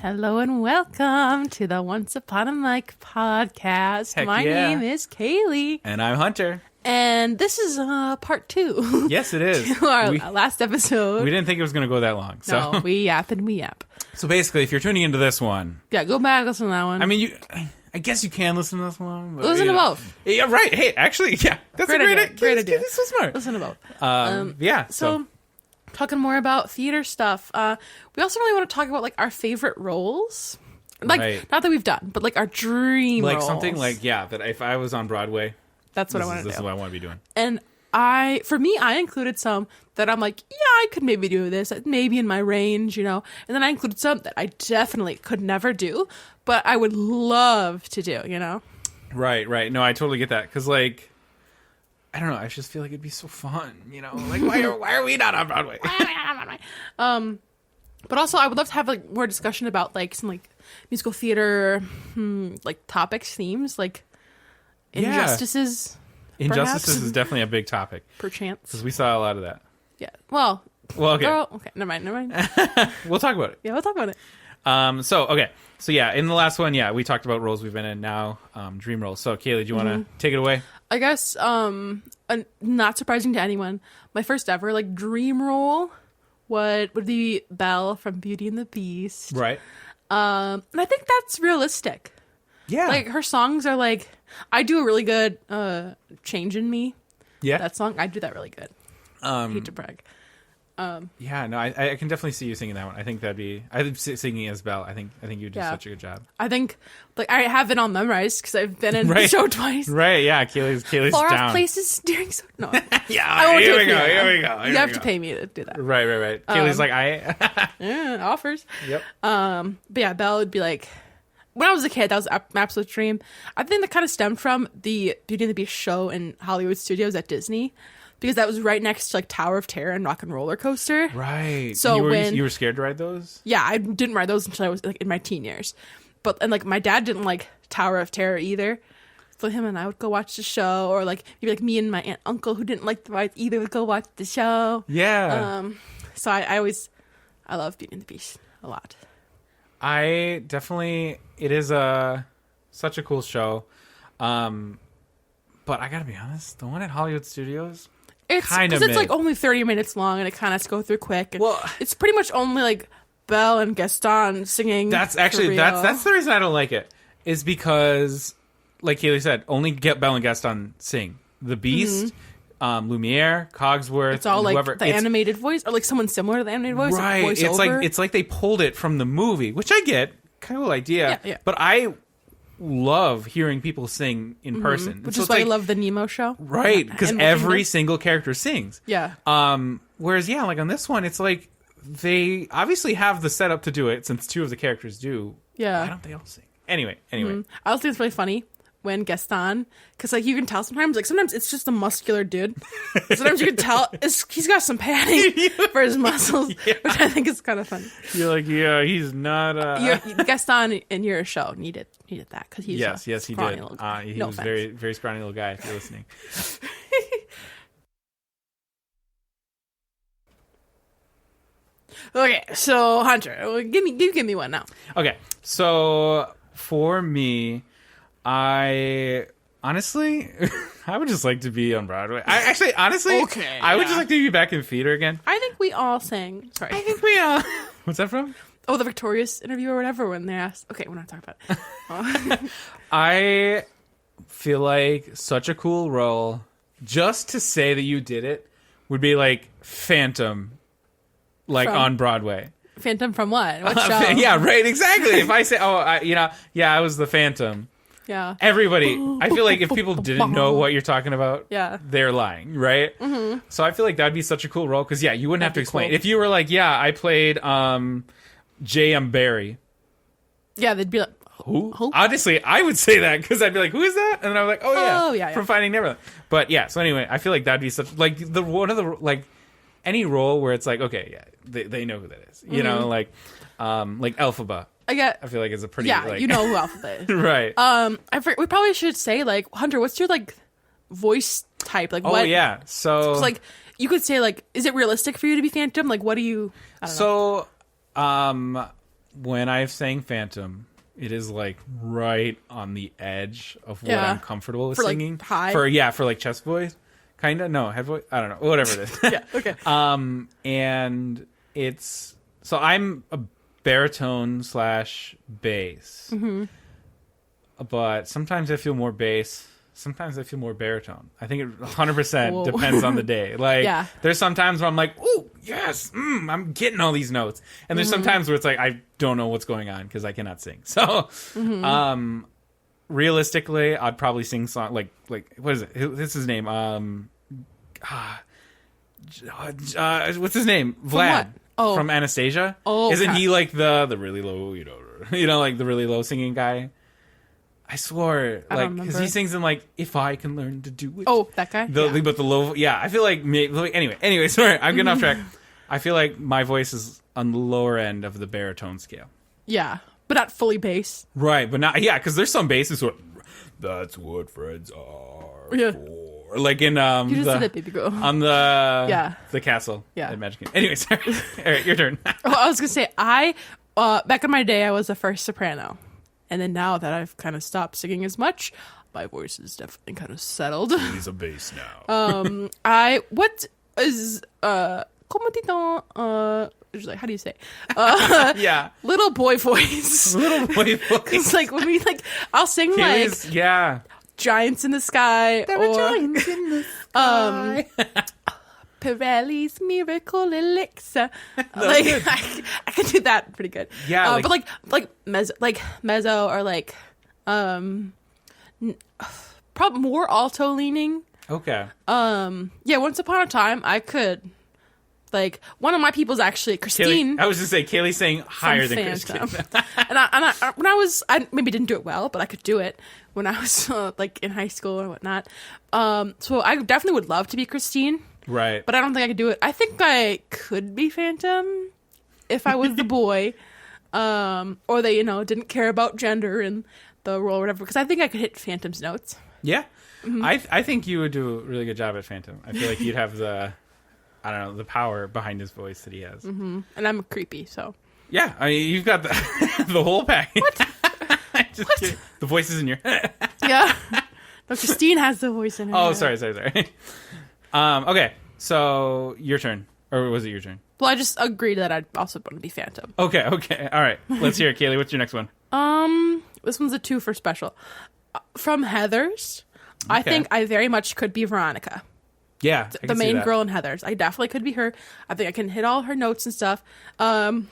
Hello and welcome to the Once Upon a Mic podcast. Heck My yeah. name is Kaylee. And I'm Hunter. And this is part 2. Yes, it is. to our last episode. We didn't think it was going to go that long. So. No, we yap and we yap. So basically, if you're tuning into this one... Yeah, go back, listen to that one. I mean, I guess you can listen to this one. But, listen to both. Yeah, right. Hey, actually, yeah. That's Great a great idea. Great idea. This is so smart. Listen to both. Yeah. So, talking more about theater stuff. We also really want to talk about, like, our favorite roles. Like, Right. not that we've done, but, like, our dream Like roles. something like, yeah, that if I was on Broadway... That's what I want to do. This is what I want to be doing. And for me, I included some that I'm like, yeah, I could maybe do this, maybe in my range, you know. And then I included some that I definitely could never do, but I would love to do, you know. Right. No, I totally get that. Because, like, I don't know. I just feel like it'd be so fun, you know. Like, why are we not on Broadway? But also, I would love to have like more discussion about like some like musical theater, like topics, themes, like injustices. Injustices perhaps? is definitely a big topic. Perchance. Because we saw a lot of that. Yeah. Well, okay. Okay. Never mind. We'll talk about it. Yeah, we'll talk about it. So yeah, in the last one, we talked about roles we've been in now, dream roles. So Kaylee, do you want to take it away? I guess, not surprising to anyone, my first ever like dream role would be Belle from Beauty and the Beast. Right. And I think that's realistic. Yeah. Like her songs are like, I do a really good Change in Me. Yeah. That song, I do that really good. Hate to brag. Yeah, no, I can definitely see you singing that one. I think that'd be... I think singing as Belle, I think you do such a good job. I think, like, I have it on memorized because I've been in the show twice. Right, yeah, Kaylee's Far down. off places during... No. Yeah, I won't here do we it go, for you. here we go. You have to pay me to do that. Right. Kaylee's like, Yeah, offers. Yep. But yeah, Belle would be like... When I was a kid, that was an absolute dream. I think that kind of stemmed from the Beauty and the Beast show in Hollywood Studios at Disney. Because that was right next to like Tower of Terror and Rock and Roller Coaster. Right. So you were scared to ride those? Yeah, I didn't ride those until I was like in my teen years. And like my dad didn't like Tower of Terror either. So him and I would go watch the show, or like maybe like me and my aunt and uncle who didn't like the rides either would go watch the show. Yeah. So I love Beauty and the Beast a lot. I definitely... It is such a cool show. But I gotta be honest, the one at Hollywood Studios... It's because it's like only 30 minutes long and it kind of goes through quick. And it's pretty much only like Belle and Gaston singing. That's actually that's the reason I don't like it. Is because, like Kaylee said, only get Belle and Gaston sing. The Beast, Lumiere, Cogsworth, it's all like whoever, the animated voice, or like someone similar to the animated voice. Right. Like It's like they pulled it from the movie, which I get, cool idea. Yeah. But I love hearing people sing in person, which is why I love the Nemo show, right? Because every single character sings. Yeah. Whereas, like on this one, it's like they obviously have the setup to do it since two of the characters do. Yeah. Why don't they all sing? Anyway. I also think it's really funny when Gaston, because like you can tell sometimes it's just a muscular dude. Sometimes you can tell he's got some padding for his muscles, which I think is kind of funny. You're like, he's not. Gaston in your show needed that because he's yes, he did. He no was offense. very, very scrawny little guy. If you're listening. Okay, so Hunter, give me one now. Okay, so for me, I honestly, I would just like to be on Broadway. I would just like to be back in theater again. I think we all sang. Sorry. I think we all. What's that from? Oh, the Victorious interview or whatever when they asked. Okay, we're not talking about it. I feel like such a cool role. Just to say that you did it would be like Phantom, like on Broadway. Phantom from what? What show? Yeah, right. Exactly. If I say, I was the Phantom. Yeah. Everybody, I feel like if people didn't know what you're talking about, they're lying, right? Mm-hmm. So I feel like that'd be such a cool role because you wouldn't have to explain. Cool. If you were like, I played J.M. Barrie. Yeah, they'd be like, who? Honestly, I would say that because I'd be like, who is that? And then I'm like, oh yeah, from Finding Neverland. But yeah, so anyway, I feel like that'd be such like any role where it's like, okay, they know who that is, you know, like Elphaba. I feel like it's a pretty you know who Elphaba is, right? We probably should say like, Hunter, what's your like voice type? Like, what? So like you could say like, is it realistic for you to be Phantom? Like, what do you? I don't know. when I sang Phantom, it is like right on the edge of what I'm comfortable with singing. Like high? For like chest voice. Kinda? No, head voice? I don't know. Whatever it is. Yeah, okay. And it's... So I'm a baritone / bass. Mm-hmm. But sometimes I feel more bass. Sometimes I feel more baritone. I think it 100% depends on the day. Like, there's some times where I'm like, ooh, yes, I'm getting all these notes. And there's some times where it's like, I don't know what's going on because I cannot sing. So, realistically, I'd probably sing song like what is it? What's his name? What's his name? Vlad. From Anastasia. Isn't he like the really low, like the really low singing guy? I swore, like, because he sings in like "If I Can Learn to Do It." Oh, that guy. But the low, I feel like anyway. Sorry, I'm getting off track. I feel like my voice is on the lower end of the baritone scale. Yeah, but not fully bass. Right, but not because there's some basses where that's what friends are for. Like in you just did it, baby girl. On the castle at Magic Kingdom. Anyway, sorry. All right, your turn. I was gonna say back in my day I was a first soprano. And then now that I've kind of stopped singing as much, my voice is definitely kind of settled. He's a bass now. What is como dit-on? How do you say? Little boy voice. Little boy voice. Because like when we I'll sing Kaylee's, Giants in the Sky. There are giants in the sky. Pirelli's Miracle Elixir. I can do that pretty good. Yeah, but mezzo or probably more alto leaning. Okay. Once upon a time I could. Like one of my people's actually Christine. I was just say Kaylee's saying higher than Christine. and I maybe didn't do it well, but I could do it when I was in high school or whatnot. So I definitely would love to be Christine. Right. But I don't think I could do it. I think I could be Phantom if I was the boy. Or they, didn't care about gender in the role or whatever. Because I think I could hit Phantom's notes. Yeah. Mm-hmm. I think you would do a really good job at Phantom. I feel like you'd have the power behind his voice that he has. Mm-hmm. And I'm creepy, so. Yeah. I mean, you've got the whole package. What? Kidding. The voice is in your head. Yeah. No, Christine has the voice in her head. Sorry. Okay, so your turn. Or was it your turn? Well, I just agreed that I'd also want to be Phantom. Okay. All right. Let's hear it, Kaylee. What's your next one? This one's a 2 for special. From Heathers, I think I very much could be Veronica. Yeah, the main girl in Heathers. I definitely could be her. I think I can hit all her notes and stuff. And,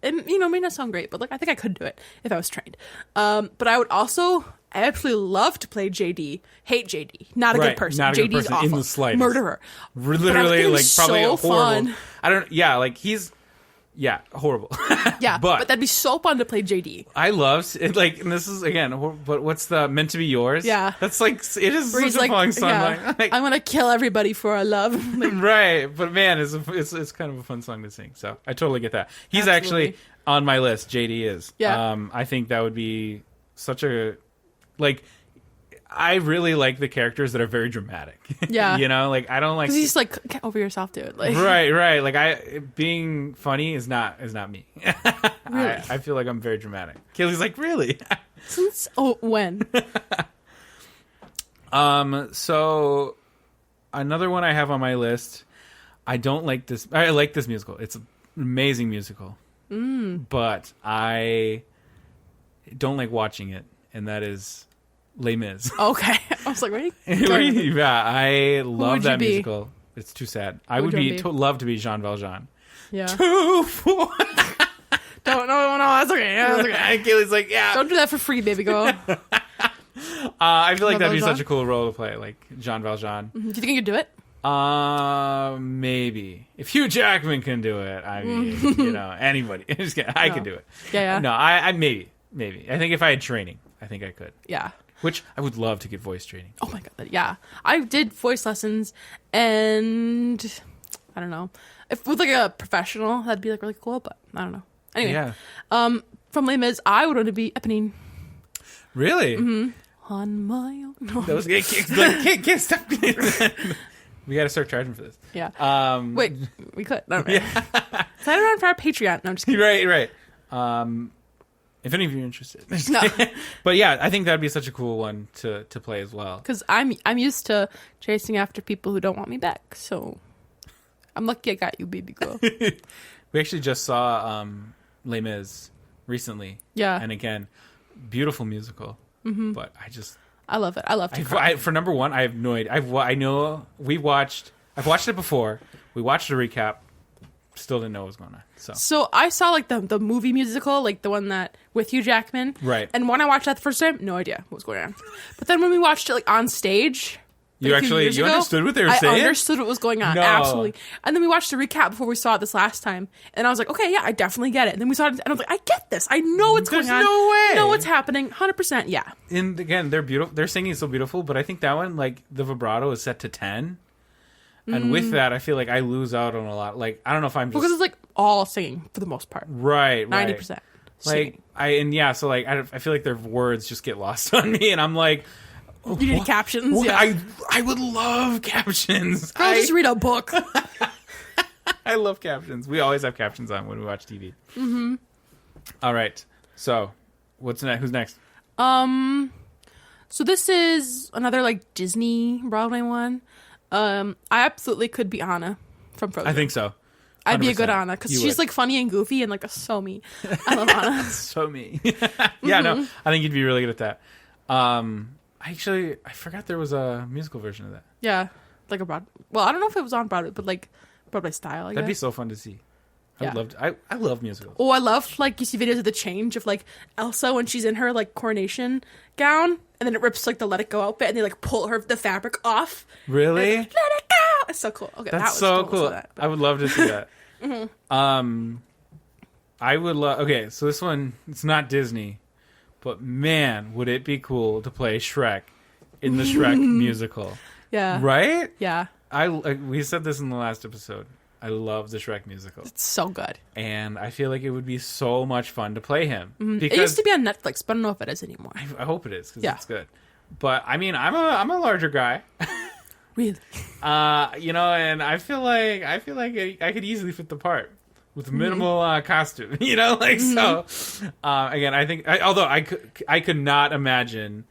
may not sound great, but I think I could do it if I was trained. But I would also... I absolutely love to play JD. Hate JD. Not a good person. Not a JD's good person awful. in the slightest. Murderer. Literally, probably so a horrible. Fun. I don't. Yeah, he's. Yeah, horrible. Yeah, but that'd be so fun to play JD. I love and this is again. But what's the Meant to Be Yours? Yeah, that's it is such a fun song. Yeah. I'm gonna kill everybody for our love. Right, but man, it's kind of a fun song to sing. So I totally get that. He's actually on my list. JD is. Yeah. I think that would be such a I really like the characters that are very dramatic. Yeah. I don't like... Because he's get over yourself, dude. Right. Being funny is not me. Really? I feel like I'm very dramatic. Kaylee's like, really? Since when? So another one I have on my list, I like this musical. It's an amazing musical. But I don't like watching it, and that is... Les Mis. Okay. I was like, where yeah, I love that musical. It's too sad. I would love to be Jean Valjean. Yeah. 2, 4. No, that's okay. That's okay. Kaylee's like, yeah. Don't do that for free, baby girl. I feel like that'd be such a cool role to play, like Jean Valjean. Mm-hmm. Do you think you could do it? Maybe. If Hugh Jackman can do it, I mean, anybody. I could do it. Yeah. No, I maybe. I think if I had training, I think I could. Yeah. Which I would love to get voice training. Oh my god, yeah. I did voice lessons, and I don't know. If with a professional, that'd be really cool, but I don't know. Anyway, yeah. From Les Mis, I would want to be Eponine. Really? Mm-hmm. On my own. No. Can't stop. We got to start charging for this. Yeah. Wait, we could. No. Yeah. Sign around for our Patreon. No, I'm just kidding. Right. If any of you are interested. No. But yeah, I think that'd be such a cool one to play as well. Because I'm used to chasing after people who don't want me back, so I'm lucky I got you, baby girl. We actually just saw Les Mis recently. Yeah. And again, beautiful musical. Mm-hmm. But I love it. I love it. For number one, I have no idea. I've watched it before. We watched a recap. Still didn't know what was going on. So I saw like the movie musical, like the one that with Hugh Jackman. Right. And when I watched that the first time, no idea what was going on. But then when we watched it like on stage, you understood what they were saying? I understood what was going on. No. Absolutely. And then we watched the recap before we saw it this last time. And I was like, okay, yeah, I definitely get it. And then we saw it and I was like, I get this. I know what's going on. There's no way. I know what's happening. 100%. Yeah. And again, they're beautiful. Their singing is so beautiful, but I think that one, like the vibrato is set to 10. And with that, I feel like I lose out on a lot. Like, I don't know if I'm just... Because it's like all singing for the most part. Right. 90%. Like, so I feel like their words just get lost on me. And I'm like... You need captions? Yeah. I would love captions. I'll just read a book. I love captions. We always have captions on when we watch TV. Mm-hmm. All right. So, what's next? Who's next? So this is another like Disney Broadway one. I absolutely could be Anna from Frozen. I think so. 100%. I'd be a good Anna because she's like funny and goofy and like a so me. I love Anna. So me. Yeah, no, I think you'd be really good at that. I forgot there was a musical version of that. Yeah, like a Well, I don't know if it was on Broadway, but like Broadway style. That'd be so fun to see. I would love to. I love musicals. Oh, I love like you see videos of the change of like Elsa when she's in her like coronation gown, and then it rips like the Let It Go outfit, and they like pull the fabric off. Really? Let it go. It's so cool. Okay, that's so cool. I would love to see that. Mm-hmm. I would love. Okay, so this one it's not Disney, but man, would it be cool to play Shrek in the Shrek musical? Yeah. Right? Yeah. We said this in the last episode. I love the Shrek musical. It's so good. And I feel like it would be so much fun to play him. Mm-hmm. Because it used to be on Netflix, but I don't know if it is anymore. I hope it is, because it's good. But, I mean, I'm a larger guy. Really? And I feel like I could easily fit the part with minimal costume, so. Again, I think, although I could not imagine.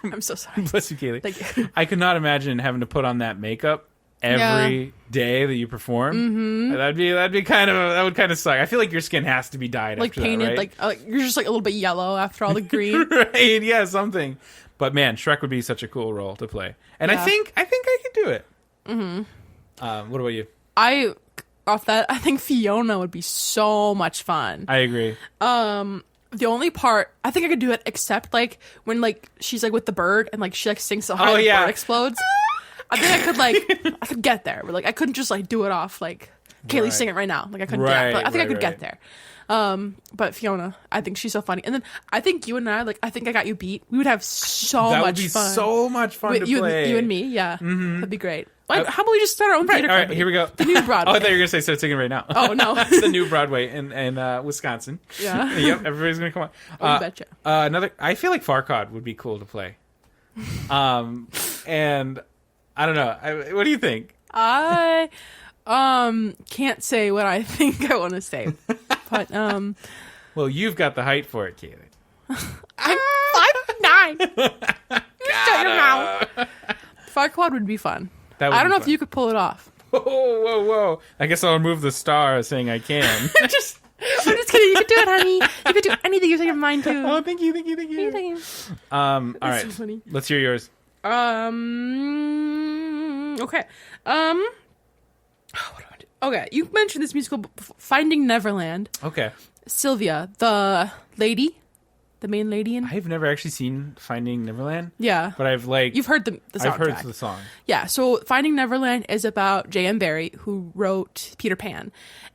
I'm so sorry. Bless you, Kaylee. Thank you. I could not imagine having to put on that makeup every day that you perform. Mm-hmm. That would kind of suck. I feel like your skin has to be dyed, like after painted, that, right? like you're just like a little bit yellow after all the green. Right? Yeah, something. But man, Shrek would be such a cool role to play, and I think I could do it. Mm-hmm. What about you? I think Fiona would be so much fun. I agree. The only part I think I could do it, except like when like she's like with the bird and like she like sings so high the bird explodes. I think I could get there, but like I couldn't just like do it off like Kaylee sing it right now. Like I couldn't. But I think I could get there. But Fiona, I think she's so funny. And then I think you and I I think I got you beat. We would have so much fun. That would be so much fun to play. You and me, yeah. Mm-hmm. That'd be great. Like, how about we just start our own theater company? All right, here we go. The new Broadway. Oh, I thought you were going to say start singing right now. Oh, no. The new Broadway in Wisconsin. Yeah. Yep, everybody's going to come on. You betcha. I feel like Farquaad would be cool to play. And I don't know. What do you think? I can't say what I think I want to say. But well, you've got the height for it, Kaylee. I'm 5'9". Shut your mouth. Farquaad would be fun. I don't know if you could pull it off. Whoa. I guess I'll remove the star saying I can. I'm just kidding. You could do it, honey. You could do anything you say your mind to. Oh, thank you. All right. So funny. Let's hear yours. Okay. What do I do? Okay, you mentioned this musical, Finding Neverland. Okay. Sylvia, the main lady in. I've never actually seen Finding Neverland. Yeah. But you've heard the soundtrack. I've heard the song. Yeah, so Finding Neverland is about J.M. Barrie, who wrote Peter Pan.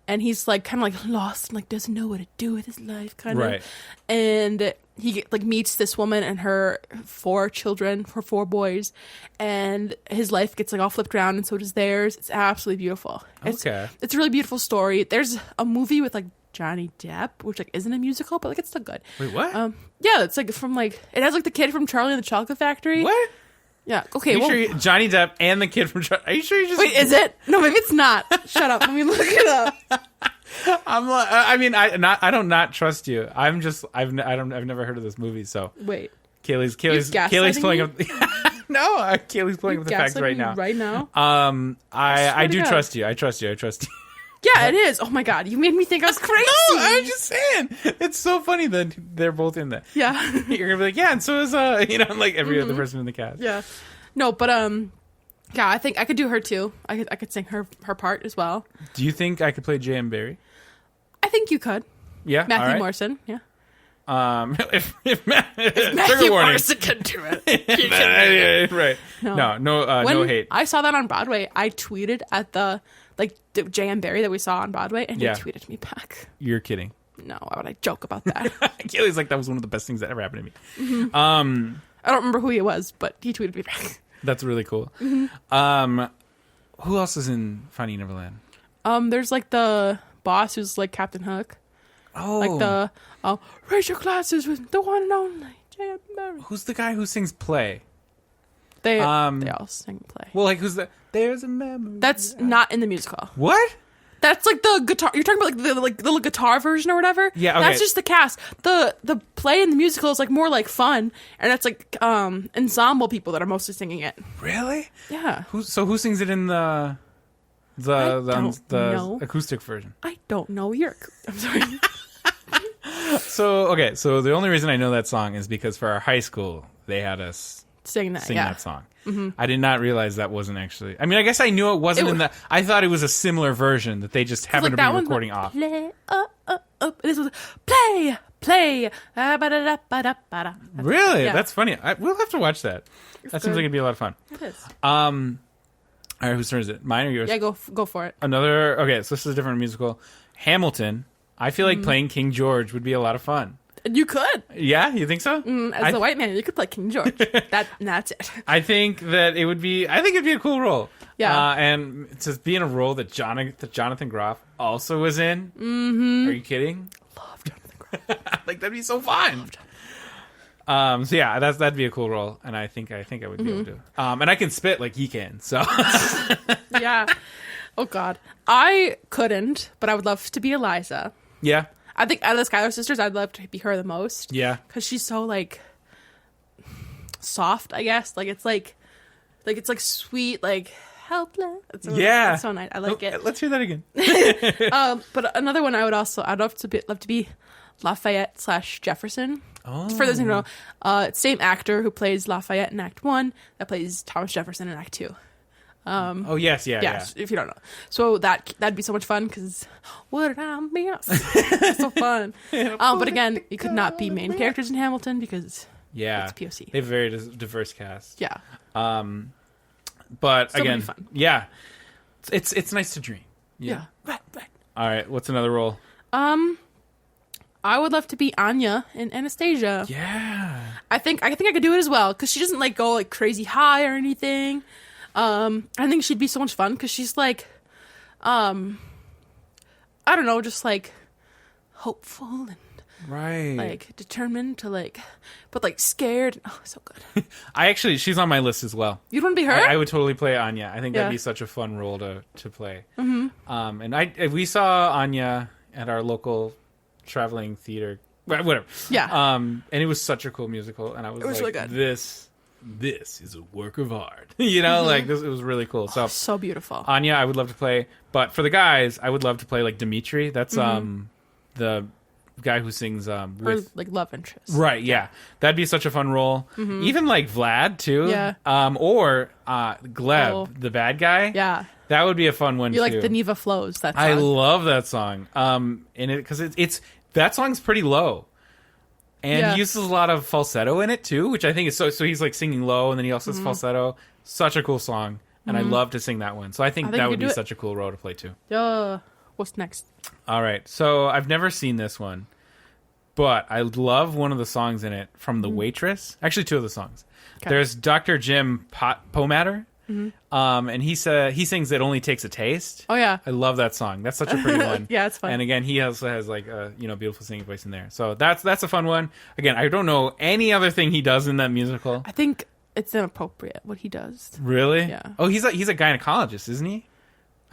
And he's like kind of like lost and like doesn't know what to do with his life kind of. And he like meets this woman and her 4 children, her 4 boys, and his life gets like all flipped around and so does theirs. It's absolutely beautiful. It's a really beautiful story. There's a movie with like Johnny Depp, which like isn't a musical, but like it's still good. Wait, what? Yeah, it's like from like it has like the kid from Charlie and the Chocolate Factory. What? Yeah. Okay. Sure Johnny Depp and the kid from Charlie? Are you sure you just? Wait, is it? No, maybe it's not. Shut up. Let me look it up. I'm like, I mean, I don't not trust you. I've never heard of this movie. So wait, Kaylee's pulling up. No, Kaylee's pulling up the facts right now. Right now. I do trust you. I trust you. Yeah, it is. Oh my god, you made me think I was crazy. No, I'm just saying. It's so funny that they're both in that. Yeah. You're gonna be like, yeah, and so is like every other person in the cast. Yeah. No, but yeah, I think I could do her too. I could sing her part as well. Do you think I could play J.M. Barrie? I think you could. Yeah, Matthew Morrison. Yeah. If Matthew Morrison can do it, right? No hate. I saw that on Broadway. I tweeted at the J.M. Barrie that we saw on Broadway, and he tweeted me back. You're kidding. No, why would I joke about that? Kaylee's like, that was one of the best things that ever happened to me. Mm-hmm. I don't remember who he was, but he tweeted me back. That's really cool. Mm-hmm. Who else is in Finding Neverland? There's like the boss who's like Captain Hook. Oh, like the raise your glasses with the one and only J.M. Barrie. Who's the guy who sings Play? They all sing Play. Well, like who's the? There's a memory. That's not in the musical. What? That's like the guitar. You're talking about like the little guitar version or whatever. Yeah, okay. That's just the cast. The play in the musical is like more like fun, and it's like ensemble people that are mostly singing it. Really? Yeah. Who sings it in the acoustic version? I don't know. I'm sorry. So the only reason I know that song is because for our high school they had us sing that song. Mm-hmm. I did not realize that wasn't actually. I mean, I guess I knew it wasn't in the. I thought it was a similar version that they just happened to be recording off. Play, this was play. Really? Yeah. That's funny. We'll have to watch that. That seems like it'd be a lot of fun. It is. All right, whose turn is it? Mine or yours? Yeah, go for it. Another. Okay, so this is a different musical. Hamilton. I feel like playing King George would be a lot of fun. You could. Yeah, you think so? As a white man, you could play King George. That's it. I think that it would be. I think it'd be a cool role. Yeah. And to be in a role that Jonathan Groff also was in. Mm-hmm. Are you kidding? Love Jonathan Groff. Like that'd be so fun. So yeah, that'd be a cool role, and I think I would be able to. And I can spit like he can. So. Yeah. Oh God, I couldn't, but I would love to be Eliza. Yeah. I think out of the Schuyler sisters, I'd love to be her the most. Yeah. Because she's so, like, soft, I guess. Like, it's like sweet, like, helpless. It's so nice. I like it. Let's hear that again. But another one I'd love to be Lafayette / Jefferson. Oh. For those who know, same actor who plays Lafayette in Act 1 that plays Thomas Jefferson in Act 2. Oh yes, yeah. If you don't know, so that'd be so much fun because would I miss? So fun. But again, you could not be main characters in Hamilton because it's POC. They have a very diverse cast. Yeah. But still again, fun. Yeah, it's nice to dream. Yeah. Right. All right, what's another role? I would love to be Anya in Anastasia. Yeah. I think I could do it as well because she doesn't like go like crazy high or anything. I think she'd be so much fun because she's like, I don't know, just like hopeful and like determined to like, but like scared. Oh, so good. She's on my list as well. You'd want to be her? I would totally play Anya. I think that'd be such a fun role to play. Mm-hmm. And we saw Anya at our local traveling theater, whatever. Yeah. And it was such a cool musical, and I was like, really good. This is a work of art. Like this, it was really cool. So beautiful. Anya, I would love to play, but for the guys, I would love to play like Dimitri. That's the guy who sings with like love interest. Right, yeah. That'd be such a fun role. Mm-hmm. Even like Vlad too. Yeah. Or Gleb, the bad guy. Yeah. That would be a fun one too. You like the Neva Flows, that song. I love that song. And it because it's that song's pretty low. And he uses a lot of falsetto in it too, which I think is so he's like singing low and then he also has falsetto. Such a cool song. And I love to sing that one. So I think that would be such a cool role to play too. What's next? All right. So I've never seen this one, but I love one of the songs in it from The Waitress. Actually, two of the songs. Okay. There's Dr. Jim Pomatter. Mm-hmm. And he sings "It Only Takes a Taste." Oh yeah, I love that song. That's such a pretty one. Yeah, it's fun. And again, he also has like a beautiful singing voice in there. So that's a fun one. Again, I don't know any other thing he does in that musical. I think it's inappropriate what he does. Really? Yeah. Oh, he's a gynecologist, isn't he?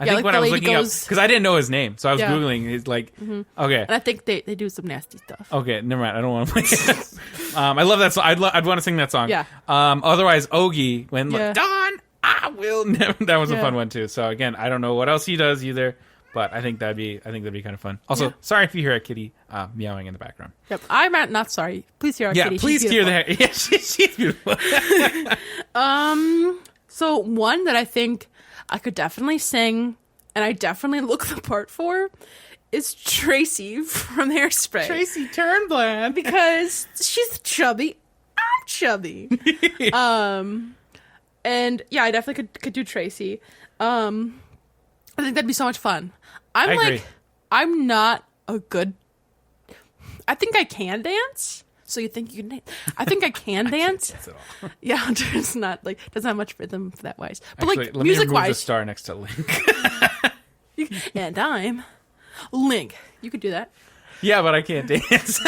I think when I was looking up, because I didn't know his name, so I was Googling. He's like, okay. And I think they do some nasty stuff. Okay, never mind. I don't want to play it. I love that song. I'd want to sing that song. Yeah. Otherwise, Ogie, when like, Dawn, I will never. That was a fun one too. So again, I don't know what else he does either, but I think that'd be kind of fun. Also, sorry if you hear a kitty meowing in the background. Yep, I'm not sorry. Please hear our kitty. Yeah, please hear that. Yeah, she's beautiful. So one that I think I could definitely sing, and I definitely look the part for, is Tracy from Hairspray. Tracy Turnblad. Because she's chubby. I'm chubby. And yeah, I definitely could do Tracy. I think that'd be so much fun. I agree. I'm not a good... I think I can dance. So you think you can dance? I think I can dance. Can't dance at all. Yeah, it's not like doesn't have much rhythm for that wise. But actually, like let music me remove wise, the star next to Link. and I'm Link. You could do that. Yeah, but I can't dance.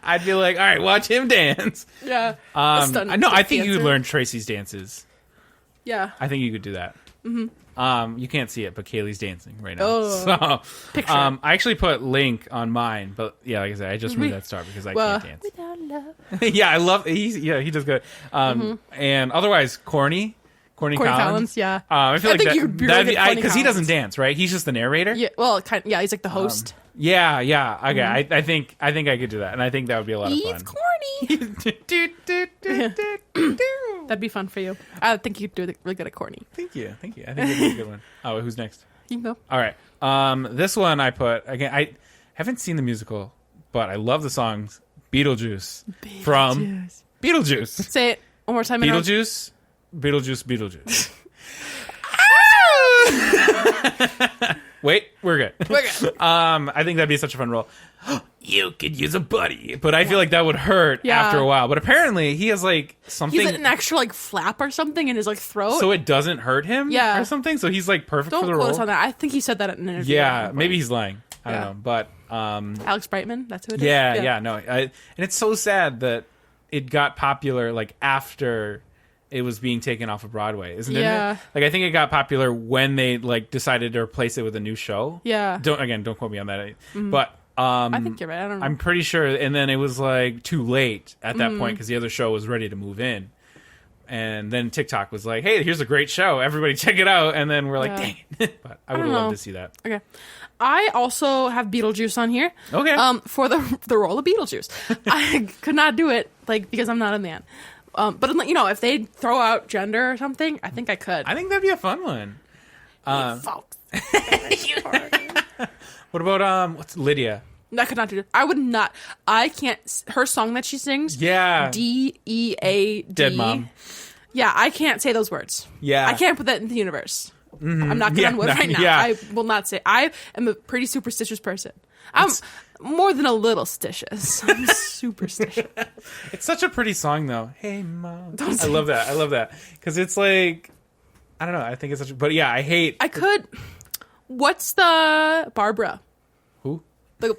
I'd be like, all right, watch him dance. Yeah. No, I think you could learn Tracy's dances. Yeah. I think you could do that. Mm-hmm. You can't see it, but Kaylee's dancing right now. Oh, so, picture. I actually put Link on mine, but yeah, like I said, I just removed that star because I can't dance. Without love. Yeah, I love. He does good. And otherwise, Corny Collins. Yeah. I feel like you could be really good because he doesn't dance, right? He's just the narrator. Yeah. Well, he's like the host. Yeah. Okay. I think I could do that, and I think that would be a lot of fun. He's corny. That'd be fun for you. I think you'd do really good at corny. Thank you. I think it'd be a good one. Oh, who's next? You can go. All right. This one I put again. I haven't seen the musical, but I love the songs. Beetlejuice. From Beetlejuice. Say it one more time. Beetlejuice. Wait, we're good. I think that'd be such a fun role. You could use a buddy, but I feel like that would hurt after a while. But apparently, he has like something. He's an extra like flap or something in his like throat, so it doesn't hurt him. Yeah, or something. So he's like perfect for the role. Don't quote us on that. I think he said that in an interview. Yeah, maybe he's lying. I don't know, but Alex Brightman. That's who it is. Yeah. No, and it's so sad that it got popular like after it was being taken off of Broadway, isn't it? Yeah. Like I think it got popular when they like decided to replace it with a new show. Yeah. Don't quote me on that. But I think you're right. I don't know. I'm pretty sure. And then it was like too late at that point because the other show was ready to move in. And then TikTok was like, "Hey, here's a great show. Everybody check it out." And then we're like, "Dang it!" But I would have loved to see that. Okay. I also have Beetlejuice on here. Okay. For the role of Beetlejuice, I could not do it because I'm not a man. But if they throw out gender or something, I think I could. I think that'd be a fun one. Folks. What about what's Lydia? I could not do it. I would not. I can't. Her song that she sings. Yeah. DEAD. Dead mom. Yeah, I can't say those words. Yeah. I can't put that in the universe. Mm-hmm. I'm not going on wood right now. Yeah. I will not say. I am a pretty superstitious person. I'm more than a little stitious. I'm superstitious. It's such a pretty song, though. Hey, mom. I love that. Because it's like, I don't know. I think it's such a... But yeah, I hate... I could... What's the Barbara? Who? The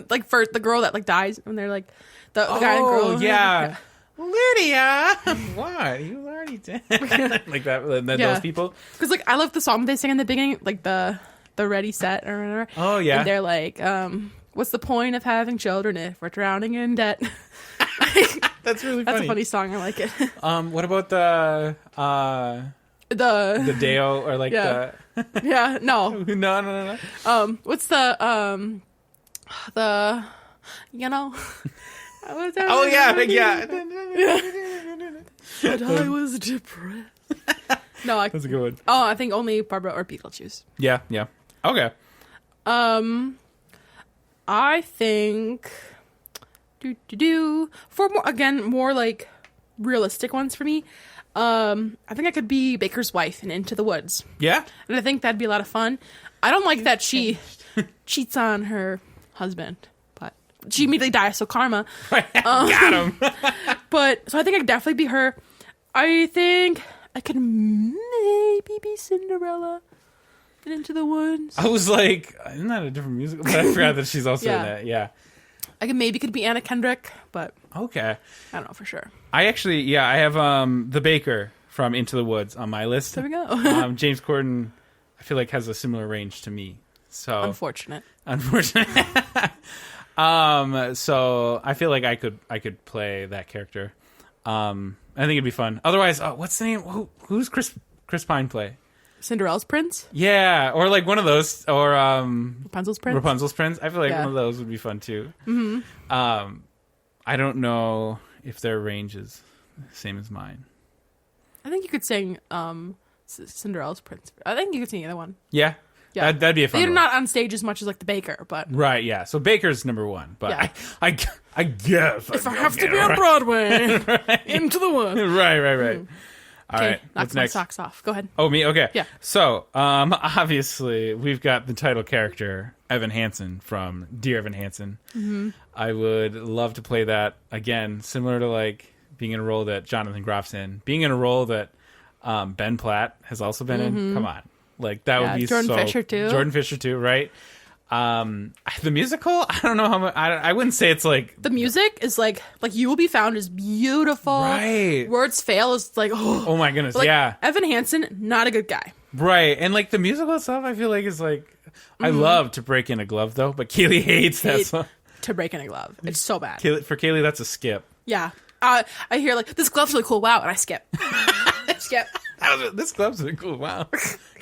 like first the girl that like dies and they're like the guy and girl. Oh yeah. Lydia, what? You already dead. Like that. Those people. Because like I love the song they sing in the beginning, like the Ready Set or whatever. Oh yeah. And they're like, what's the point of having children if we're drowning in debt? That's really funny. That's a funny song. I like it. What about the Deo or like the yeah no. What's the oh yeah. But I was depressed. No, that's a good one. Oh, I think only Barbara or Beetlejuice. Yeah. Okay. I think for more like realistic ones for me. I think I could be Baker's wife in Into the Woods. Yeah? And I think that'd be a lot of fun. I don't like that she cheats on her husband, but she immediately dies, so karma. Got him. So I think I could definitely be her. I think I could maybe be Cinderella in Into the Woods. I was like, isn't that a different musical? But I forgot that she's also in that. Yeah. I could be Anna Kendrick, but okay. I don't know for sure. I actually, I have the Baker from Into the Woods on my list. There we go. James Corden, I feel like has a similar range to me. So unfortunate. So I feel like I could play that character. I think it'd be fun. Otherwise, what's the name? Who's Chris Pine play? Cinderella's prince? Yeah, or like one of those, or Rapunzel's prince. I feel like one of those would be fun too. Mm-hmm. I don't know if their range is the same as mine. I think you could sing Cinderella's prince. I think you could sing either one. Yeah. Yeah, that'd be a fun They're one. not on stage as much as like the Baker, but right, yeah. So Baker's number one, but yeah. I guess if I have to be on Broadway, right. Into the woods. Right. All right, knock my socks off. Go ahead. Oh, me? Okay. Yeah. So, obviously, we've got the title character, Evan Hansen, from Dear Evan Hansen. Mm-hmm. I would love to play that, again, similar to, like, being in a role that Jonathan Groff's in. Being in a role that Ben Platt has also been in. Come on. Like, that would be Jordan Fisher, too. Jordan Fisher, too, right? The musical, I don't know how much. I wouldn't say it's like the music is like You Will Be Found is beautiful. Right. Words Fail is like oh my goodness, like, yeah. Evan Hansen, not a good guy. Right, and like the musical itself, I feel like is like I love To Break in a Glove though, but Kaylee hates that song. To Break in a Glove, it's so bad. For Kaylee, that's a skip. Yeah, I hear like this glove's really cool. Wow, and I skip. Skip. This glove's really cool. Wow,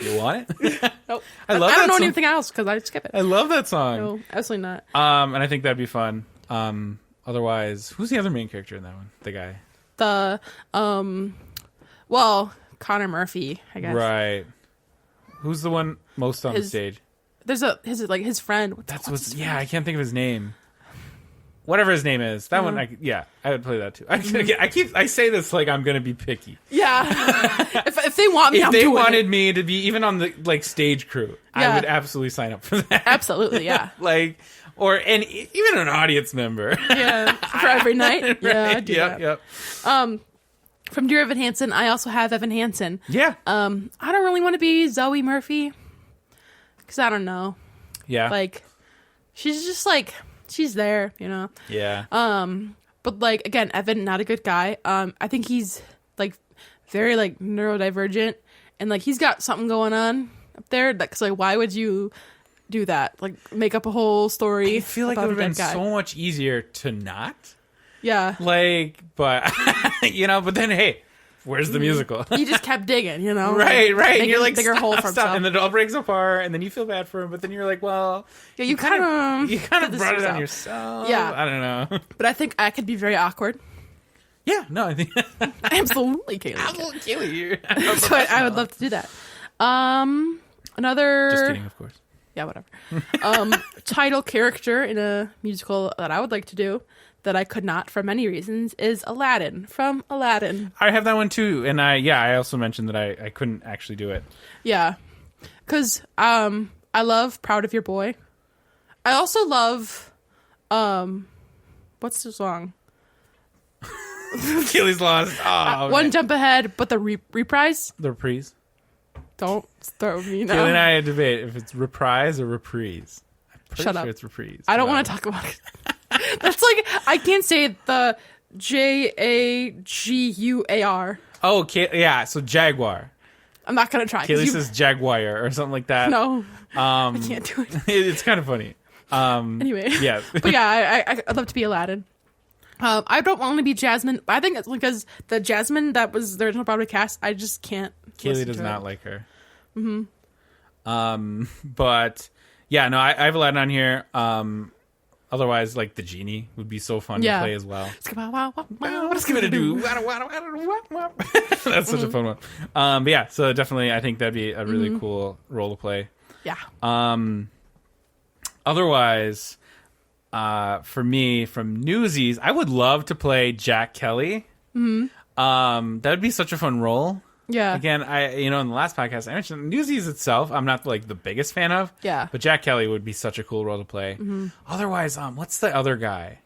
you want it? Nope. I don't know anything else because I skip it. I love that song. No, absolutely not. And I think that'd be fun. Otherwise, who's the other main character in that one? The guy. Well, Connor Murphy, I guess. Right. Who's the one most on the stage? There's his friend. I can't think of his name. Whatever his name is, that one. I would play that too. I say this like I'm gonna be picky. Yeah. if they want me, if they wanted me to be even on the like stage crew, I would absolutely sign up for that. Absolutely, yeah. And even an audience member. Yeah, for every night. Yeah, I do that. Yep. From Dear Evan Hansen, I also have Evan Hansen. Yeah. I don't really want to be Zoe Murphy because I don't know. Yeah. Like, she's just like. She's there, you know. Yeah. But like again, Evan, not a good guy. I think he's like very like neurodivergent, and like he's got something going on up there. Because like, why would you do that? Like, make up a whole story. I feel like it would have been so much easier to not. Yeah. Like, but but then hey. Where's the musical? He just kept digging, you know? Right. And you're like, bigger hole for himself. And then it all breaks apart, and then you feel bad for him, but then you're like, well... Yeah, you kind of brought it on yourself. Yeah. I don't know. But I think I could be very awkward. Yeah, no, I think... Absolutely, Kaylee. Absolutely. So I would love to do that. Another... Just kidding, of course. Yeah, whatever. Title character in a musical that I would like to do, that I could not for many reasons, is Aladdin from Aladdin. I have that one too, and I also mentioned that I couldn't actually do it. Yeah, because I love Proud of Your Boy. I also love what's the song? Kaylee's lost. Oh, One Jump Ahead, but the reprise. The reprise. Don't throw me now. Kaylee and I had a debate if it's reprise or reprise. Shut up. It's reprise. I don't want to talk about it. That's like, I can't say the Jaguar. Oh, yeah. So Jaguar. I'm not gonna try. Kaylee says Jaguar or something like that. No, I can't do it. It's kind of funny. Anyway, yeah, but yeah, I'd love to be Aladdin. I don't want to be Jasmine. I think it's because the Jasmine that was the original Broadway cast, I just can't. Kaylee does not like her. Mm-hmm. But yeah, no, I have Aladdin on here. Otherwise, like the genie would be so fun to play as well. What's gonna do? That's such a fun one. But yeah, so definitely, I think that'd be a really cool role to play. Yeah. Otherwise, for me, from Newsies, I would love to play Jack Kelly. That would be such a fun role. Yeah. Again, in the last podcast I mentioned Newsies itself, I'm not like the biggest fan of. Yeah. But Jack Kelly would be such a cool role to play. Otherwise, what's the other guy?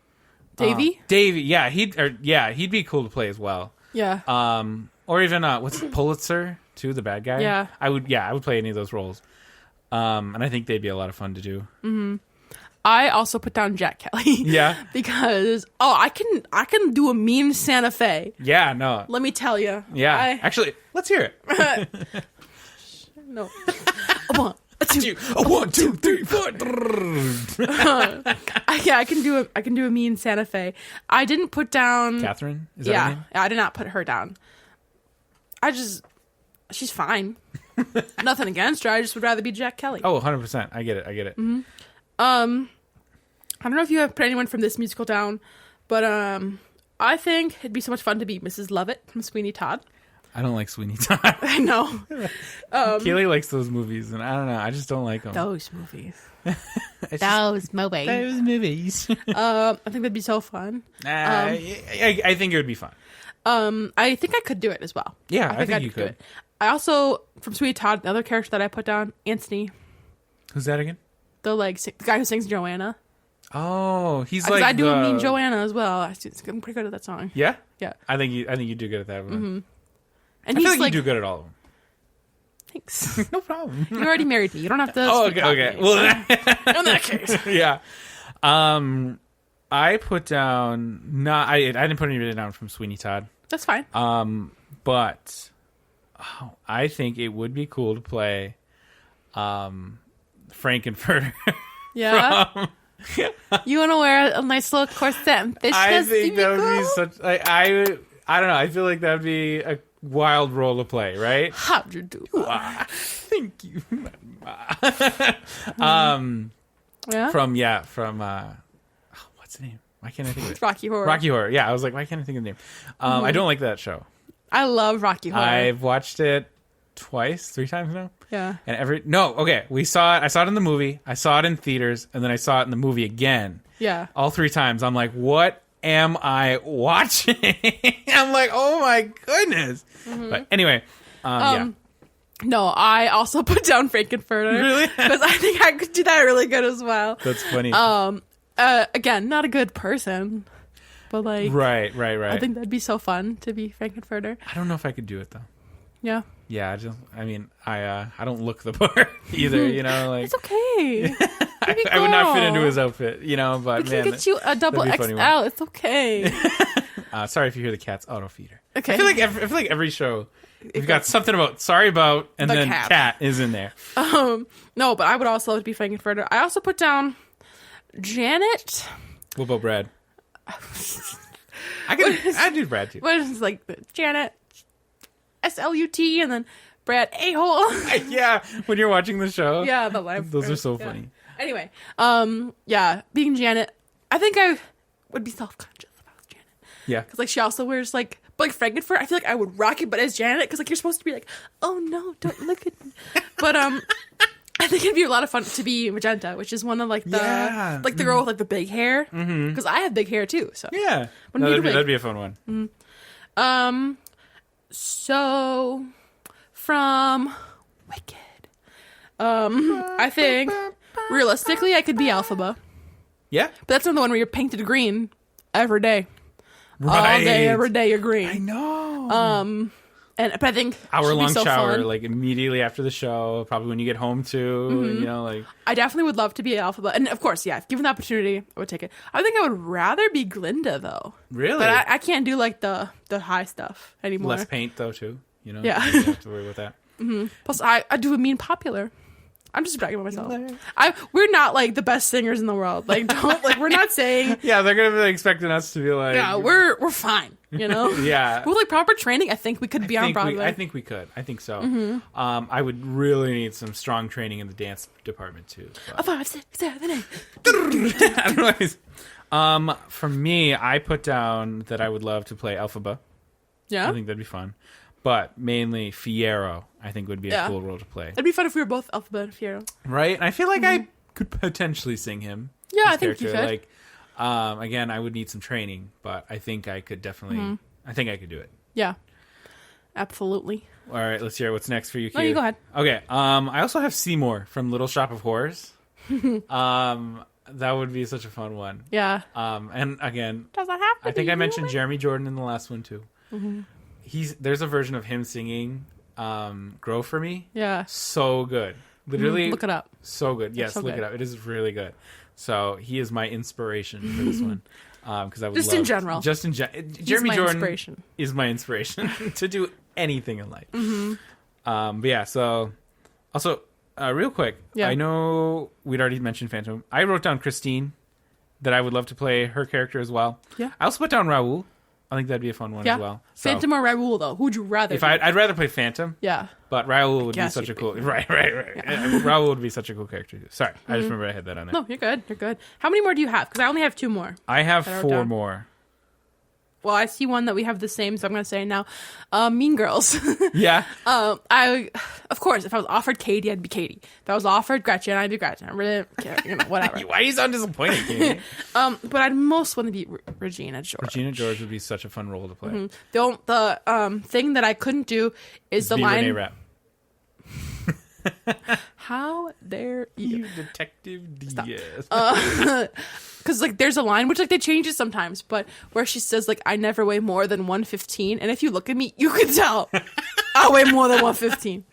Davey? Davey, yeah, he'd be cool to play as well. Yeah. Or even what's it, Pulitzer too, the bad guy? Yeah. I would play any of those roles. And I think they'd be a lot of fun to do. I also put down Jack Kelly. Yeah. Because I can do a mean Santa Fe. Yeah, no. Let me tell you. Yeah. Actually, let's hear it. No. 1, 2, 3, 4. Yeah, I can do a mean Santa Fe. I didn't put down Catherine. Is that her name? I did not put her down. She's fine. Nothing against her. I just would rather be Jack Kelly. Oh, 100%. I get it. Mm-hmm. I don't know if you have put anyone from this musical down, but I think it'd be so much fun to be Mrs. Lovett from Sweeney Todd. I don't like Sweeney Todd. I know. Kaylee likes those movies, and I don't know. I just don't like them. Those movies. Those movies. I think that'd be so fun. I think it would be fun. I think I could do it as well. Yeah, I think you could. I also, from Sweeney Todd, the other character that I put down, Anthony. Who's that again? The guy who sings Joanna. Oh, he's like I do a mean Joanna as well. I'm pretty good at that song. Yeah? Yeah. I think you do good at that one. Mm-hmm. And I feel like you do good at all of them. Thanks. No problem. You already married me. You don't have to. Oh, okay. Well, in that case, yeah. I put down. I didn't put anything down from Sweeney Todd. That's fine. But I think it would be cool to play, Frankenfurter. Yeah. You want to wear a nice little corset and fish? I think that would be such. I don't know. I feel like that would be a wild role to play, right? How'd you do? Thank you. Yeah. From what's the name? Why can't I think of it? Rocky Horror. Rocky Horror. Yeah, I was like, why can't I think of the name? I don't like that show. I love Rocky Horror. I've watched it 3 times now. Yeah. And we saw it. I saw it in the movie. I saw it in theaters, and then I saw it in the movie again. Yeah. All 3 times. I'm like, what am I watching? I'm like, oh my goodness. Mm-hmm. But anyway, yeah. No, I also put down Frankenfurter. Really? Because I think I could do that really good as well. That's funny. Again, not a good person, but like, right. I think that'd be so fun to be Frankenfurter. I don't know if I could do it though. Yeah. Yeah, I don't look the part either, you know, like it's okay. I would not fit into his outfit, you know, but we can get you a double XL. It's okay. Sorry if you hear the cat's auto feeder. Okay. I feel like every show we've got something about sorry about and then cat is in there. No, but I would also love to be Frankenfurter. I also put down Janet. What about Brad? I do Brad too. What is like Janet SLUT and then Brad a-hole. Yeah, when you're watching the show. Yeah, the live. Those are so funny. Anyway, yeah, being Janet, I think I would be self-conscious about Janet. Yeah. Because like she also wears like Frankenfurter, I feel like I would rock it, but as Janet, because like you're supposed to be like, oh no, don't look at me. But I think it'd be a lot of fun to be Magenta, which is one of like the the girl with like the big hair. Because I have big hair too. So yeah, that'd be a fun one. Mm-hmm. So from Wicked, I think realistically I could be Elphaba. Yeah, but that's another one where you're painted green every day. Right. All day, every day you're green. I know. But I think hour-long so shower, fun. like immediately after the show, probably when you get home too. You know, like I definitely would love to be Elphaba, and of course, yeah, if given the opportunity, I would take it. I think I would rather be Glinda though. Really? But I can't do like the high stuff anymore. Less paint though too. You know. Yeah. You don't have to worry about that. Mm-hmm. Plus, I do a mean popular. I'm just bragging about myself. We're not like the best singers in the world. Like, we're not saying. Yeah, they're gonna be expecting us to be like. Yeah, we're fine. You know. Yeah. With like proper training, I think we could be on Broadway. I think we could. I think so. Mm-hmm. I would really need some strong training in the dance department too. A 5, 6, 7, 8. Anyways, for me, I put down that I would love to play Elphaba. Yeah. I think that'd be fun. But mainly Fiyero, I think would be a cool role to play. It'd be fun if we were both Elphaba and Fiyero. Right? And I feel like I could potentially sing him. Yeah, I think you could. Like, again, I would need some training, but I think I could definitely. I think I could do it. Yeah, absolutely. All right, let's hear what's next for you. No, you go ahead. Okay. I also have Seymour from Little Shop of Horrors. That would be such a fun one. Yeah. And again, does that happen? I think I mentioned Jeremy Jordan in the last one too. Mm-hmm. There's a version of him singing "Grow for Me." Yeah. So good. Literally, look it up. So good. Yes, look it up. It is really good. So he is my inspiration for this one. Because I would in general. Jeremy Jordan is my inspiration to do anything in life. Mm-hmm. But yeah, so also real quick. Yeah. I know we'd already mentioned Phantom. I wrote down Christine, that I would love to play her character as well. Yeah. I also put down Raoul. I think that'd be a fun one as well. So, Phantom or Raoul, though? Who would you rather? I'd rather play Phantom. Yeah. But Raoul would be such a cool... Right. Yeah. Raoul would be such a cool character. Sorry, I just remember I had that on there. No, you're good. How many more do you have? Because I only have 2 more. I have 4 more. Well, I see one that we have the same, so I'm going to say it now. Mean Girls. Yeah. Of course, if I was offered Katie, I'd be Katie. If I was offered Gretchen, I'd be Gretchen. I really don't care, whatever. Why are you so disappointed, Katie? But I'd most want to be Regina George. Regina George would be such a fun role to play. The thing that I couldn't do is the line. Renee Rapp. How dare you, Detective Diaz? Because there's a line which they change it sometimes, but where she says I never weigh more than 115, and if you look at me, you can tell I weigh more than 115.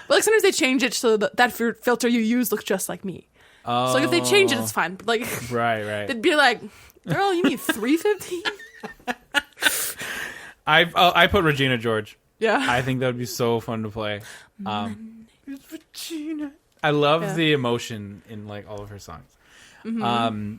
But sometimes they change it so that filter you use looks just like me. So if they change it, it's fine. But right, they'd be like, "Girl, you mean 315?" I put Regina George. Yeah, I think that would be so fun to play. Regina. I love the emotion in all of her songs. Mm-hmm.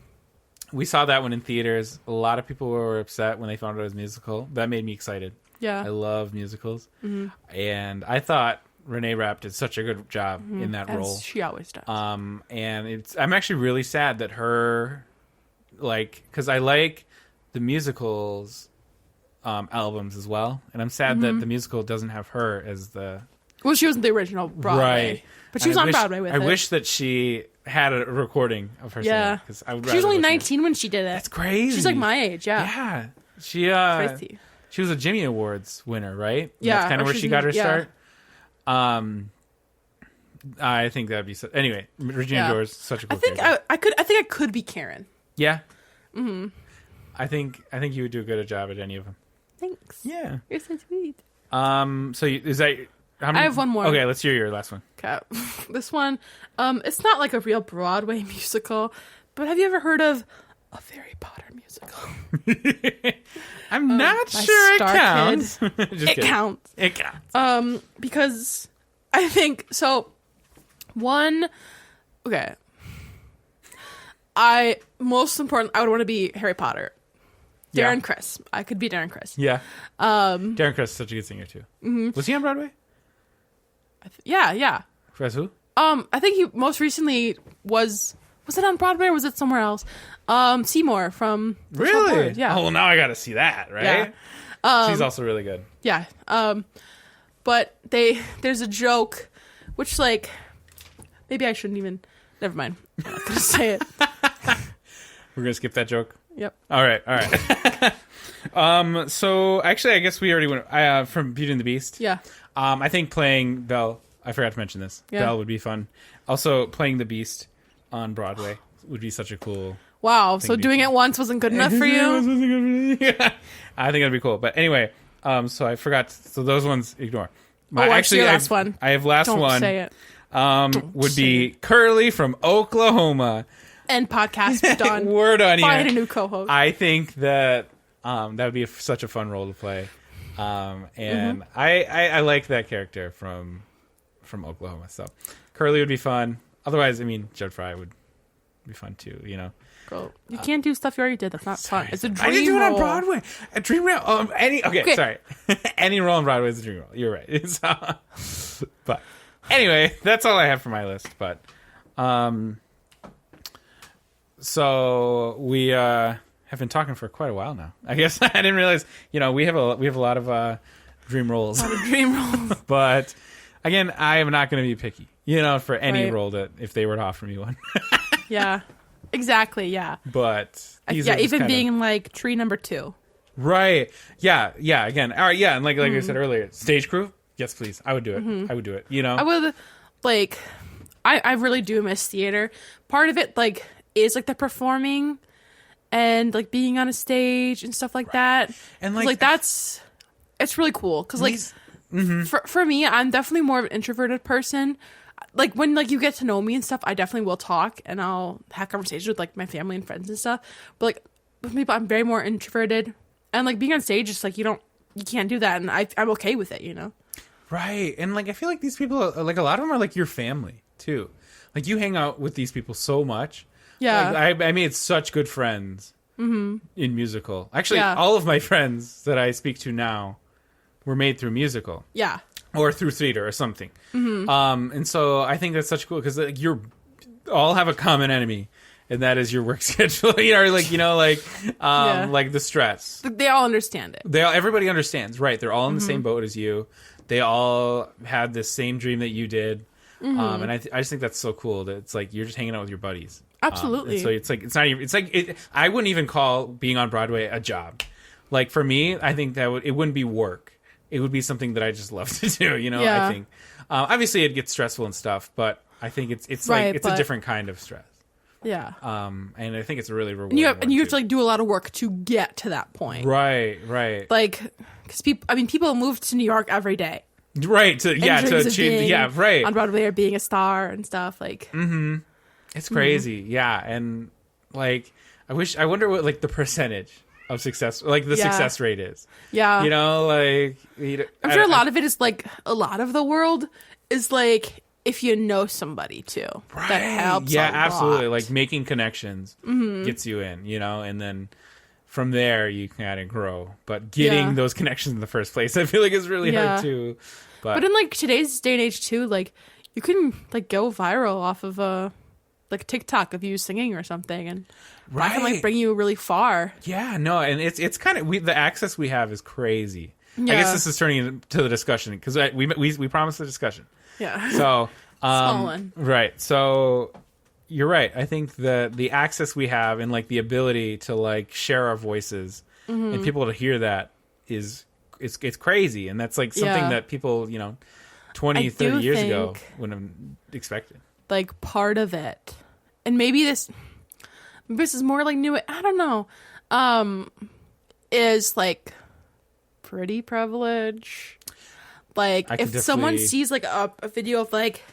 We saw that one in theaters. A lot of people were upset when they found out it was musical. That made me excited. Yeah, I love musicals, and I thought Renee Rapp did such a good job in that role. She always does. And I'm actually really sad that her, because I like the musicals albums as well, and I'm sad that the musical doesn't have her as the. Well, she wasn't the original Broadway. Right. But she was on Broadway with it. I wish that she had a recording of her singing. She was only 19 when she did it. That's crazy. She's my age, Yeah. She crazy. She was a Jimmy Awards winner, right? Yeah. That's kind of where she got her start. I think that'd be... Anyway, Regina George is such a cool character. I think I could be Karen. Yeah? Mm-hmm. I think you would do a good job at any of them. Thanks. Yeah. You're so sweet. So is that... I have one more. Okay, let's hear your last one. Okay. This one, it's not a real Broadway musical, but have you ever heard of a Harry Potter musical? I'm not sure it counts. It counts. It counts. Because I think so. Okay. Most important, I would want to be Harry Potter. Darren Criss. I could be Darren Criss. Yeah. Darren Criss is such a good singer too. Mm-hmm. Was he on Broadway? Yeah. As who? I think he most recently was it on Broadway or was it somewhere else? Seymour from Really? Yeah. Oh, well, now I got to see that, right? Yeah. She's also really good. Yeah. But there's a joke, which maybe I shouldn't even. Never mind. I'm not gonna say it. We're gonna skip that joke. Yep. All right. So actually, I guess we already went from Beauty and the Beast. Yeah. I think playing Belle, I forgot to mention this. Yeah. Belle would be fun. Also, playing the Beast on Broadway would be such a cool. Wow. So doing it once wasn't good enough for you? Yeah. I think that'd be cool. But anyway, so I forgot. So those ones, ignore. Actually, last one. I have last Don't one. Say it. Would be Curly from Oklahoma. And podcast done. Word on you. Find a new co-host. I think that that would be such a fun role to play. And I like that character from Oklahoma. So Curly would be fun. Otherwise, Jud Fry would be fun too. Girl, you can't do stuff you already did. That's not fun. It's a dream I didn't do it on role. Broadway. A dream role. Okay, sorry. Any role on Broadway is a dream role. You're right. But anyway, that's all I have for my list. But so we have been talking for quite a while now. I guess I didn't realize. We have a lot of dream roles. A lot of dream roles. But again, I am not going to be picky. For any role that if they were to offer me one. Yeah. Exactly. Yeah. But even being in tree number 2. Right. Yeah. Again. All right. Yeah. And like I said earlier, stage crew. Yes, please. I would do it. I would do it. I would I really do miss theater. Part of it is the performing and being on a stage and stuff like that. And that's it's really cool because for me, I'm definitely more of an introverted person. When you get to know me and stuff, I definitely will talk and I'll have conversations with my family and friends and stuff. But with people, I'm very more introverted, and being on stage is you can't do that, and I'm okay with it, Right, and I feel like these people, a lot of them are your family too. Like, you hang out with these people so much. Yeah. Like, I made such good friends in musical. Actually, all of my friends that I speak to now were made through musical. Yeah. Or through theater or something. And so I think that's such cool because like, you're all have a common enemy. And that is your work schedule, like the stress. They all understand it. Everybody understands, right? They're all in the same boat as you. They all had the same dream that you did, and I just think that's so cool. That it's like you're just hanging out with your buddies. Absolutely. So it's like it's not even. It's like I wouldn't even call being on Broadway a job. Like for me, I think that it wouldn't be work. It would be something that I just love to do. I think obviously it gets stressful and stuff, but I think it's like it's a different kind of stress. Yeah. And I think it's a really rewarding. And you have to like do a lot of work to get to that point. Right. Like, because people move to New York every day. Right. To achieve. Yeah. Right. On Broadway or being a star and stuff like. It's crazy. Yeah. And like, I wonder what like the percentage of success, like the success rate is. Yeah. I'm sure a lot of it is like a lot of the world is like. If you know somebody too, that helps. Yeah, a absolutely. lot. Like making connections gets you in, and then from there you can kind of grow. But getting those connections in the first place, I feel like is really hard too. But in like today's day and age too, like you can like go viral off of like TikTok of you singing or something, and that can like bring you really far. Yeah, no, and it's kind of the access we have is crazy. Yeah. I guess this is turning into the discussion because we promised the discussion. Yeah. So, small one. Right. So, you're right. I think the access we have and like the ability to like share our voices and people to hear that it's crazy, and that's like something that people 20, 30 years ago wouldn't have expected. Like part of it, and maybe this is more like new. I don't know. Is like pretty privilege. Like, if someone sees, like, a video of, like,